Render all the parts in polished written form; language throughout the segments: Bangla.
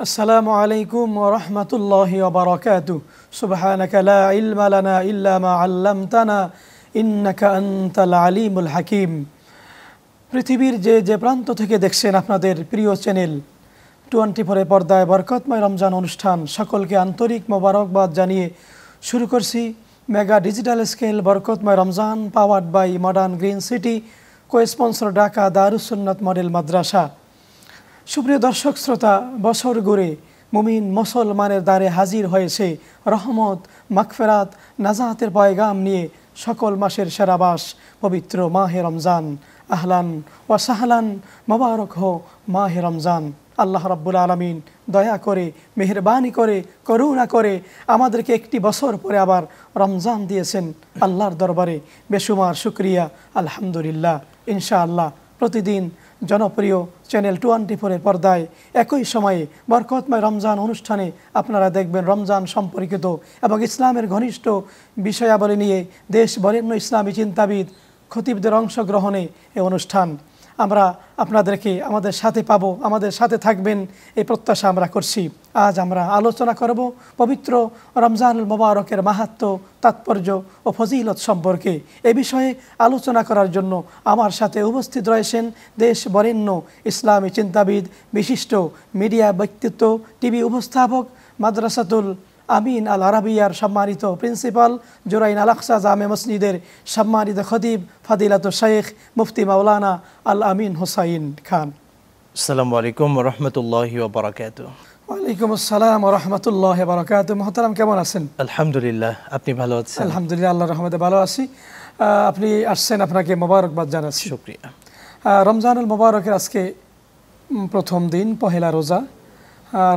আসসালামু আলাইকুম ওয়া রাহমাতুল্লাহি ওয়া বারাকাতুহু সুবহানাকা লা ইলমা লানা ইল্লা মা 'আল্লামতানা ইন্নাকা আনতাল আলিমুল হাকিম। পৃথিবীর যে প্রান্ত থেকে দেখছেন আপনাদের প্রিয় চ্যানেল 24 পর্দায় বরকতময় রমজান অনুষ্ঠান, সকলকে আন্তরিক মোবারকবাদ জানিয়ে শুরু করছি মেগা ডিজিটাল স্কেল বরকতময় Ramzan powered by modern green city, cosponsor Dhaka Darus Sunnat model মাদ্রাসা। সুপ্রিয় দর্শক শ্রোতা, বছর ঘুরে মুমিন মুসলমানের দ্বারে হাজির হয়েছে রহমত, মাগফিরাত, নাজাতের পয়গাম নিয়ে সকল মাসের সেরা মাস পবিত্র মাহে রমজান। আহলান ওয়া সাহলান, মোবারক হো মাহে রমজান। আল্লাহ রাব্বুল আলামিন দয়া করে, মেহেরবানি করে, করুণা করে আমাদেরকে একটি বছর পরে আবার রমজান দিয়েছেন। আল্লাহর দরবারে বেশুমার শুকরিয়া, আলহামদুলিল্লাহ। ইনশাআল্লাহ প্রতিদিন জনপ্রিয় চ্যানেল 24 পর্দায় একই সময়ে বরকতময় রমজান অনুষ্ঠানে আপনারা দেখবেন রমজান সম্পর্কিত এবং ইসলামের ঘনিষ্ঠ বিষয়াবলী নিয়ে দেশ বরেণ্য ইসলামী চিন্তাবিদ খতিবদের অংশগ্রহণে এই অনুষ্ঠান। আমরা আপনাদেরকে আমাদের সাথে পাবো, আমাদের সাথে থাকবেন এই প্রত্যাশা আমরা করছি। আজ আমরা আলোচনা করব পবিত্র রমজানুল মোবারকের মাহাত্ম্য, তাৎপর্য ও ফজিলত সম্পর্কে। এ বিষয়ে আলোচনা করার জন্য আমার সাথে উপস্থিত রয়েছেন দেশ বরেণ্য ইসলামী চিন্তাবিদ, বিশিষ্ট মিডিয়া ব্যক্তিত্ব, টিভি উপস্থাপক, মাদ্রাসাতুল আমিন আল আরাবিয়ার সম্মানিত প্রিন্সিপাল, জোরাইন আল আকসা জামে মসজিদের সম্মানিত খতিব ফাদিলাত শেখ মুফতি মাওলানা আল আমিন হুসাইন খান। আসসালামু আলাইকুম ওয়া রাহমাতুল্লাহি ওয়া বারাকাতুহু। ওয়ালাইকুম আসসালাম ওয়া রাহমাতুল্লাহি ওয়া বারাকাতুহু। মুহতারাম, কেমন আছেন? আলহামদুলিল্লাহ, আপনি ভালো আছেন? আলহামদুলিল্লাহ, আল্লাহর রহমতে ভালো আছি। আপনি আসছেন, আপনাকে মোবারকবাদ জানাচ্ছি। শুকরিয়া। রমজানুল মোবারকের আজকে প্রথম দিন, পহেলা রোজা।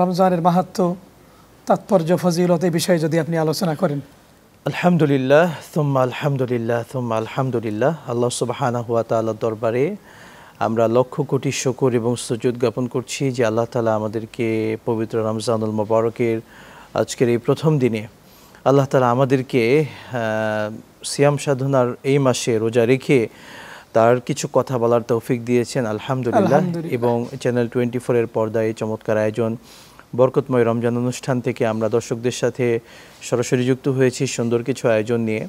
রমজানের মাহাত্ম্য, তাৎপর্য, ফজিলত এই বিষয়ে যদি আপনি আলোচনা করেন। আলহামদুলিল্লাহ সুম্মা আলহামদুলিল্লাহ সুম্মা আলহামদুলিল্লাহ। আল্লাহ সুবহানাহু ওয়া তাআলার দরবারে আমরা লক্ষ কোটি শুকর এবং সুজুদ জ্ঞাপন করছি যে আল্লাহ তাআলা আমাদেরকে পবিত্র রমজানুল মোবারকের আজকের এই প্রথম দিনে আল্লাহ তাআলা আমাদেরকে সিয়াম সাধনার এই মাসে রোজা রেখে তার কিছু কথা বলার তৌফিক দিয়েছেন, আলহামদুলিল্লাহ। এবং চ্যানেল 24 পর্দায় চমৎকার আয়োজন বরকতময় রমজান অনুষ্ঠান থেকে আমরা দর্শকদের সাথে সরাসরি যুক্ত হয়েছি সুন্দর কিছু আয়োজন নিয়ে।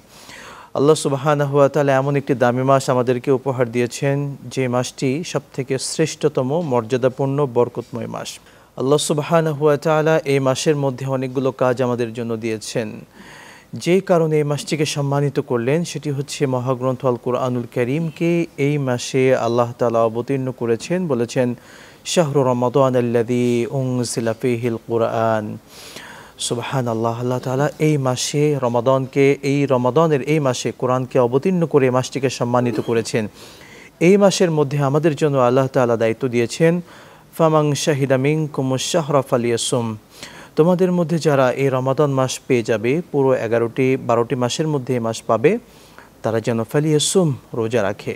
আল্লাহ সুবহানাহু ওয়া তাআলা এমন একটি দামি মাস আমাদেরকে উপহার দিয়েছেন যে মাসটি সবথেকে শ্রেষ্ঠতম, মর্যাদাপূর্ণ, বরকতময় মাস। আল্লাহ সুবহানাহু ওয়া তাআলা এই মাসের মধ্যে অনেকগুলো কাজ আমাদের জন্য দিয়েছেন, যে কারণে এই মাসটিকে সম্মানিত করলেন সেটি হচ্ছে মহাগ্রন্থ আল কুরআনুল কারীমকে এই মাসে আল্লাহ তাআলা অবতীর্ণ করেছেন। বলেছেন শাহরু রমাদান আল্লাযী উনজিলা ফীহিল কুরআন। সুবহানাল্লাহ, আল্লাহ তাআলা এই মাসে রমাদানকে, এই রমাদানের এই মাসে কোরআনকে অবতীর্ণ করে মাসটিকে সম্মানিত করেছেন। এই মাসের মধ্যে আমাদের জন্য আল্লাহ তাআলা দায়িত্ব দিয়েছেন ফামান শাহিদা মিনকুমুশ শাহরা ফালিয়াসুম। তোমাদের মধ্যে যারা এই রমাদান মাস পেয়ে যাবে, পুরো 12টি মাসের মধ্যে এই মাস পাবে, তারা যেন ফালিয়াসুম, রোজা রাখে।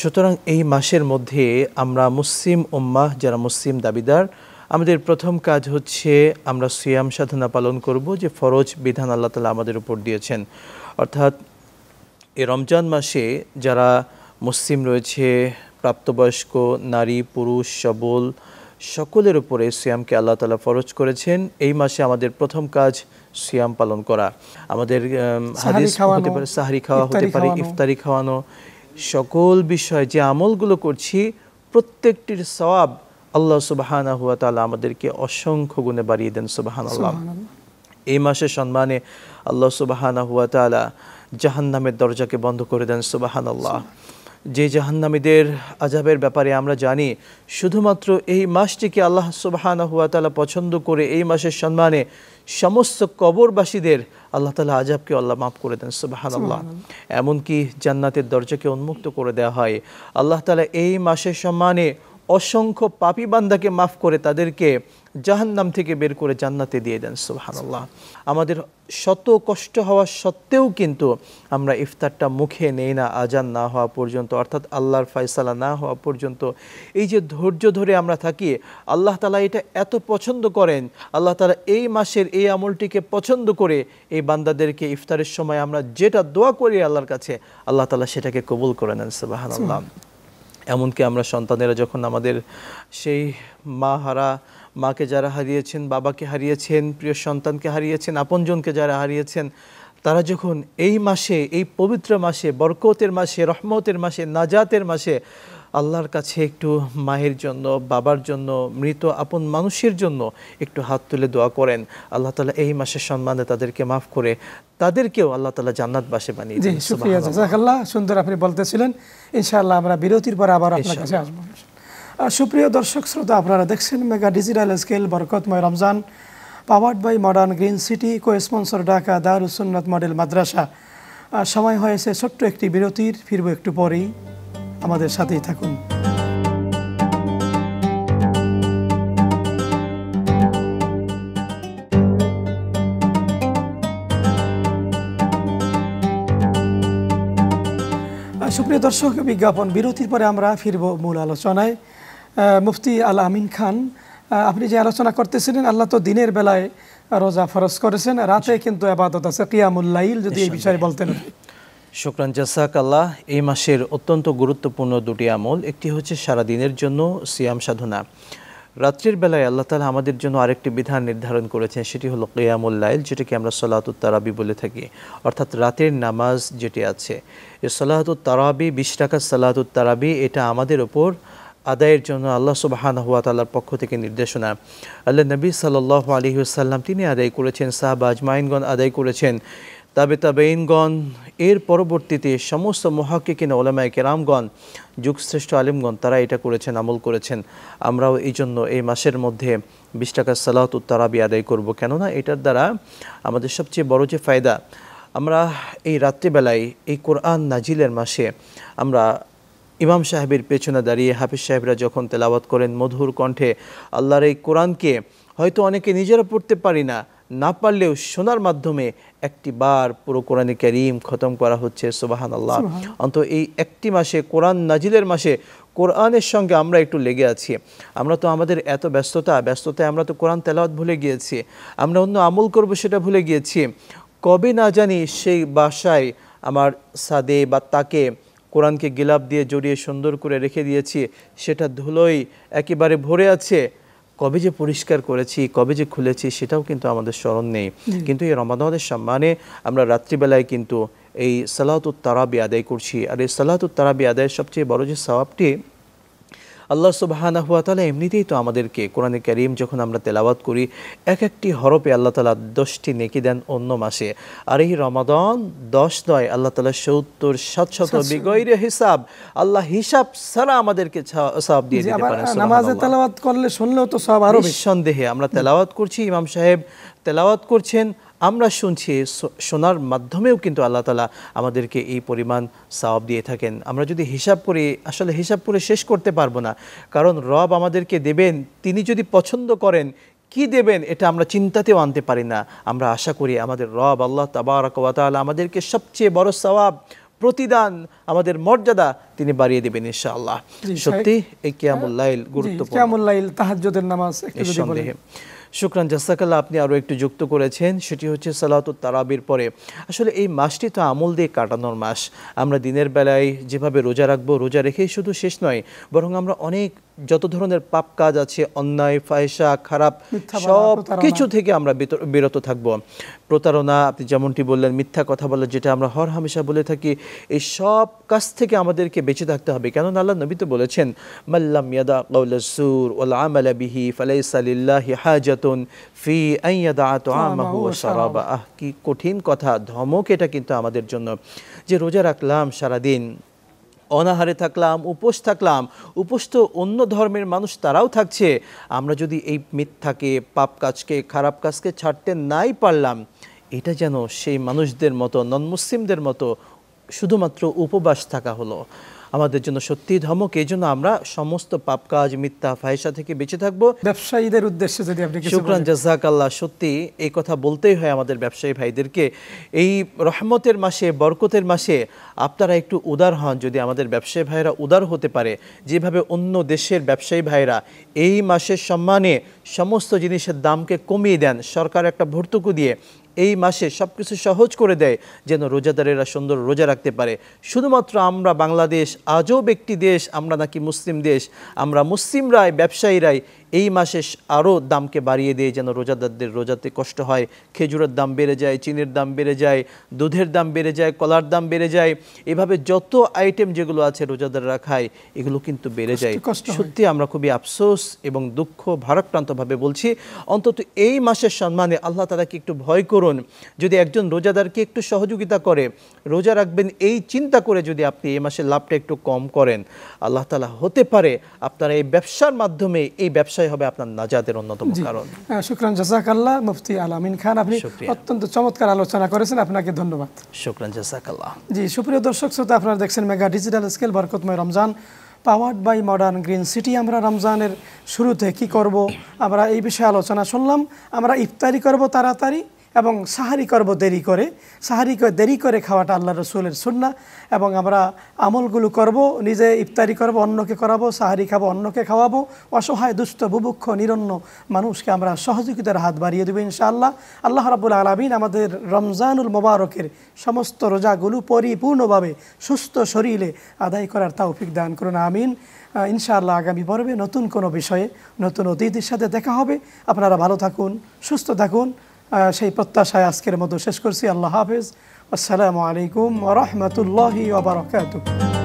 সুতরাং এই মাসের মধ্যে আমরা মুসলিম উম্মাহ, যারা মুসলিম দাবিদার, আমাদের প্রথম কাজ হচ্ছে আমরা সিয়াম সাধনা পালন করব, যে ফরজ বিধান আল্লাহ তাআলা আমাদের উপর দিয়েছেন। অর্থাৎ এই রমজান মাসে যারা মুসলিম রয়েছে, প্রাপ্তবয়স্ক নারী, পুরুষ, সবল সকলের উপরে সিয়ামকে আল্লাহ তাআলা ফরজ করেছেন। এই মাসে আমাদের প্রথম কাজ সিয়াম পালন করা। আমাদের হাদিস হতে পারে সাহরি খাওয়া, হতে পারে ইফতারি খাওয়ানো, সকল বিষয় যে আমলগুলো করছি প্রত্যেকটির সওয়াব আল্লাহ সুবহানাহু ওয়া তাআলা আমাদেরকে অসংখ্য গুণে বাড়িয়ে দেন। সুবহানাল্লাহ। এই মাসের সম্মানে আল্লাহ সুবহানাহু ওয়া তাআলা জাহান্নামের দরজাকে বন্ধ করে দেন। সুবহানাল্লাহ। যে জাহান্নামীদের আযাবের ব্যাপারে আমরা জানি, শুধুমাত্র এই মাসটিকে আল্লাহ সুবহানাহু ওয়া তাআলা পছন্দ করে এই মাসের সম্মানে সমস্ত কবরবাসীদের আল্লাহ তাআলা আযাবকে আল্লাহ মাফ করে দেন। সুবহানাল্লাহ। এমনকি জান্নাতের দরজাকে উন্মুক্ত করে দেওয়া হয়। আল্লাহ তাআলা এই মাসের সম্মানে অসংখ্য পাপী বান্দাকে মাফ করে তাদেরকে জাহান্নাম থেকে বের করে জান্নাতে দিয়ে দেন। সুবহানাল্লাহ। আমাদের শত কষ্ট হওয়া সত্ত্বেও কিন্তু আমরা ইফতারটা মুখে নেই না আজান না হওয়া পর্যন্ত, অর্থাৎ আল্লাহর ফয়সালা না হওয়া পর্যন্ত। এই যে ধৈর্য ধরে আমরা থাকি, আল্লাহ তাআলা এটা এত পছন্দ করেন। আল্লাহ তাআলা এই মাসের এই আমলটিকে পছন্দ করে এই বান্দাদেরকে ইফতারের সময় আমরা যেটা দোয়া করি আল্লাহর কাছে, আল্লাহ তাআলা সেটাকে কবুল করে নেন। সুবহানাল্লাহ। এমনকি আমরা সন্তানেরা যখন আমাদের সেই মা হারা মাকে যারা হারিয়েছেন, বাবাকে হারিয়েছেন, প্রিয় সন্তানকে হারিয়েছেন, আপনজনকে যারা হারিয়েছেন, তারা যখন এই মাসে, এই পবিত্র মাসে, বরকতের মাসে, রহমতের মাসে, নাজাতের মাসে আল্লাহর কাছে একটু মায়ের জন্য, বাবার জন্য, মৃত আপন মানুষের জন্য একটু হাত তুলে দোয়া করেন, আল্লাহ তাআলা এই মাসের সম্মানে তাদেরকে মাফ করে তাদেরকেও আল্লাহ তাআলা জান্নাতবাসী বানিয়ে জি, দেন। শুকরিয়া, জাযাকাল্লাহ। সুন্দর আপনি বলতেছিলেন। ইনশাআল্লাহ আমরা বিরতির পর আবার আপনার কাছে আসবো। সুপ্রিয় দর্শক শ্রোতা, আপনারা দেখছেন মেগা ডিজিটাল স্কেল বরকতময় Ramzan, powered by modern green city, cosponsor Dhaka Darus Sunnat model মাদ্রাসা। সময় হয়েছে ছোট্ট একটি বিরতির, ফিরবো একটু পরেই, আমাদের সাথেই থাকুন। সুপ্রিয় দর্শক, বিজ্ঞাপন বিরতির পরে আমরা ফিরব মূল আলোচনায়। মুফতি আল আমিন খান, আপনি যে আলোচনা করতেছিলেন, আল্লাহ তো দিনের বেলায় রোজা ফরজ করেছেন, রাতে কিন্তু ইবাদত আছে, কিয়ামুল লাইল, যদি এই বিষয়ে বলতেন। শুকরান জাযাকাল্লাহ। এই মাসের অত্যন্ত গুরুত্বপূর্ণ দুটি আমল, একটি হচ্ছে সারা দিনের জন্য সিয়াম সাধনা, রাত্রির বেলায় আল্লাহ তাআলা আমাদের জন্য আরেকটি বিধান নির্ধারণ করেছেন, সেটি হলো কিয়ামুল লাইল, যেটাকে আমরা সালাতুত তারাবি বলে থাকি, অর্থাৎ রাতের নামাজ যেটি আছে। এই সালাতুত তারাবি, 20 রাকাত সালাতুত তারাবি, এটা আমাদের ওপর আদায়ের জন্য আল্লাহ সুবহানাহু ওয়া তাআলার পক্ষ থেকে নির্দেশনা। আল্লাহ নবী সাল্লাল্লাহু আলাইহি ওয়াসাল্লাম তিনি আদায় করেছেন, সাহাবা আজমাইনগণ আদায় করেছেন, তাবেঈনগণ, এর পরবর্তীতে সমস্ত মুহাক্কিকিন উলামায়ে কেরামগণ, যুগশ্রেষ্ঠ আলেমগণ, তারা এটা করেছেন, আমল করেছেন। আমরাও এই জন্য এই মাসের মধ্যে 20 টাকার সালাতুত তারাবি আদায় করব, কেননা এটার দ্বারা আমাদের সবচেয়ে বড় যে ফায়দা, আমরা এই রাত্রিবেলায় এই কোরআন নাজিলের মাসে আমরা ইমাম সাহেবের পেছনে দাঁড়িয়ে হাফিজ সাহেবরা যখন তেলাওয়াত করেন মধুর কণ্ঠে আল্লাহর এই কোরআনকে, হয়তো অনেকে নিজেরা পড়তে পারি না, না পারলেও শোনার মাধ্যমে একটি বার পুরো কোরআনে কারীম খতম করা হচ্ছে, সুবহানাল্লাহ। অন্তত এই একটি মাসে, কোরআন নাজিলের মাসে, কোরআনের সঙ্গে আমরা একটু লেগে আছি। আমরা তো আমাদের এত ব্যস্ততায় আমরা তো কোরআন তেলাওয়াত ভুলে গিয়েছি, আমরা অন্য আমল করব সেটা ভুলে গিয়েছি। কবে না জানি সেই বাসায় আমার ছাদে বা তাকে কোরআনকে গিলাপ দিয়ে জড়িয়ে সুন্দর করে রেখে দিয়েছি, সেটা ধুলোয় একেবারে ভরে আছে, কবে যে পরিষ্কার করেছি, কবে যে খুলেছি, সেটাও কিন্তু আমাদের স্মরণ নেই। কিন্তু এই রমাদানের সম্মানে আমরা রাত্রিবেলায় কিন্তু এই সালাতুত তারাবি আদায় করছি। আর এই সালাতুত তারাবি আদায়ের সবচেয়ে বড় যে সওয়াবটি, আল্লাহ সুবহানাহু ওয়া তাআলা এমনিতেই তো আমাদেরকে কোরআনে কারীম যখন আমরা তেলাওয়াত করি, এক একটি হরফে আল্লাহ তাআলা 10টি নেকি দেন অন্য মাসে। আর এই রমাদান 10 নয়, আল্লাহ তাআলা 70 700 বিগয়রে হিসাব, আল্লাহ হিসাব ছাড়া আমাদেরকে সওয়াব দিয়ে দিতে পারেন। নামাজে তেলাওয়াত করলে শুনলেও তো সওয়াব আরো বেশি। নিঃসন্দেহে আমরা তেলাওয়াত করছি, ইমাম সাহেব তেলাওয়াত করছেন, আমরা শুনছি, শোনার মাধ্যমেও কিন্তু আল্লাহ তাআলা আমাদেরকে এই পরিমাণ সওয়াব দিয়ে থাকেন। আমরা যদি হিসাব করি, আসলে হিসাব করে শেষ করতে পারবো না, কারণ রব আমাদেরকে দেবেন, তিনি যদি পছন্দ করেন কি দেবেন এটা আমরা চিন্তাতেও আনতে পারি না। আমরা আশা করি আমাদের রব আল্লাহ তাবারাক ওয়া তাআলা আমাদেরকে সবচেয়ে বড় সওয়াব, প্রতিদান, আমাদের মর্যাদা তিনি বাড়িয়ে দেবেন ইনশাআল্লাহ। সত্যি এই কিয়ামুল লাইল গুরুত্বপূর্ণ। কিয়ামুল লাইল, তাহাজ্জুদের নামাজ, একটু যদি বলেন। শুকরান জাযাকাল্লাহ, আপনি আরও একটু যুক্ত করেছেন, সেটি হচ্ছে সালাতুত তারাবির পরে। আসলে এই মাসটি তো আমল দিয়ে কাটানোর মাস। আমরা দিনের বেলায় যেভাবে রোজা রাখবো, রোজা রেখেই শুধু শেষ নয়, বরং আমরা অনেক যত ধরনের পাপ কাজ আছে, অন্যায়, ফায়সা, খারাপ, সব কিছু থেকে আমরা বিরত থাকব। প্রতারণা, আপনি যেমনটি বললেন, মিথ্যা কথা বলা, যেটা আমরা হর হামেশা বলে থাকি, এই সব কাজ থেকে আমাদেরকে বেঁচে থাকতে হবে। কেননা আল্লাহ নবী তো বলেছেন, মাল্লাম ইয়াদা কাওলাস সুর ওয়াল আমালা বিহি ফালাইসা লিল্লাহি হাজাতুন ফি আন ইয়াদা তাআমাহু ওয়া শারাবা। কি কঠিন কথা, ধমক এটা কিন্তু আমাদের জন্য, যে রোজা রাখলাম সারাদিন, অনাহারে থাকলাম, উপোস থাকলাম, উপোস তো অন্য ধর্মের মানুষ তারাও থাকছে, আমরা যদি এই মিথ্যাকে, পাপ কাজকে, খারাপ কাজকে ছাড়তে নাই পারলাম, এটা যেন সেই মানুষদের মতো, নন মুসলিমদের মতো শুধুমাত্র উপবাস থাকা হলো। আমাদের জন্য সত্যি ধমক। এই জন্য আমরা সমস্ত পাপ কাজ, মিথ্যা, ফাহিশা থেকে বেঁচে থাকবো। ব্যবসায়ীদের উদ্দেশ্যে যদি আপনি কিছু শুকরান জাযাকাল্লাহ, সত্যি এই কথা বলতেই হয় আমাদের ব্যবসায়ী ভাইদেরকে, এই রহমতের মাসে, বরকতের মাসে আপনারা একটু উদার হন। যদি আমাদের ব্যবসায়ী ভাইরা উদার হতে পারে, যেভাবে অন্য দেশের ব্যবসায়ী ভাইরা এই মাসের সম্মানে সমস্ত জিনিসের দামকে কমিয়ে দেন, সরকার একটা ভর্তুকি দিয়ে এই মাসে সব কিছু সহজ করে দেয়, যেন রোজাদারেরা সুন্দর রোজা রাখতে পারে। শুধুমাত্র আমরা বাংলাদেশ আজব একটি দেশ, আমরা নাকি মুসলিম দেশ, আমরা মুসলিমরাই, ব্যবসায়ীরাই এই মাসে আরও দামকে বাড়িয়ে দিয়ে যেন রোজাদারদের রোজাতে কষ্ট হয়। খেজুরের দাম বেড়ে যায়, চিনির দাম বেড়ে যায়, দুধের দাম বেড়ে যায়, কলার দাম বেড়ে যায়, এভাবে যত আইটেম যেগুলো আছে রোজাদাররা খায় এগুলো কিন্তু বেড়ে যায়। সত্যি আমরা খুবই আফসোস এবং দুঃখ ভারাক্রান্তভাবে বলছি, অন্তত এই মাসের সম্মানে আল্লাহ তাআলাকে একটু ভয় করুন। যদি একজন রোজাদারকে একটু সহযোগিতা করে রোজা রাখবেন এই চিন্তা করে যদি আপনি এই মাসের লাভটা একটু কম করেন, আল্লাহ তাআলা হতে পারে আপনার এই ব্যবসার মাধ্যমে এই ব্যবসায় হবে আপনার নাজাতের অন্যতম কারণ। শুকরান জাযাকাল্লাহ মুফতি আল আমিন খান, আপনি অত্যন্ত চমৎকার আলোচনা করেছেন, আপনাকে ধন্যবাদ। শুকরান জাযাকাল্লাহ। জি, সুপ্রিয় দর্শক শ্রোতা, আপনারা দেখছেন মেগা ডিজিটাল স্কেল বরকতময় Ramzan powered by modern green city. আমরা রমজানের শুরুতে কি করব আমরা এই বিষয়ে আলোচনা শুনলাম। আমরা ইফতারি করব তাড়াতাড়ি এবং সাহারি করব দেরি করে। দেরি করে খাওয়াটা আল্লাহ রসুলের সুন্নাহ, এবং আমরা আমলগুলো করব, নিজে ইফতারি করব, অন্যকে করাবো, সাহারি খাবো, অন্যকে খাওয়াবো, অসহায় দুস্থ বুভুক্ষ নিরন্ন মানুষকে আমরা সহযোগিতার হাত বাড়িয়ে দেবো ইনশাআল্লাহ। আল্লাহ রাব্বুল আলামিন আমাদের রমজানুল মোবারকের সমস্ত রোজাগুলো পরিপূর্ণভাবে সুস্থ শরীরে আদায় করার তৌফিক দান করুন, আমিন। ইনশাআল্লাহ আগামী পর্বে নতুন কোনো বিষয়ে নতুন অতিথির সাথে দেখা হবে। আপনারা ভালো থাকুন, সুস্থ থাকুন, সেই প্রত্যাশায় আজকের মতো শেষ করছি। আল্লাহ হাফেজ। আসসালামু আলাইকুম ওয়া রাহমাতুল্লাহি ওয়া বারাকাতুহু।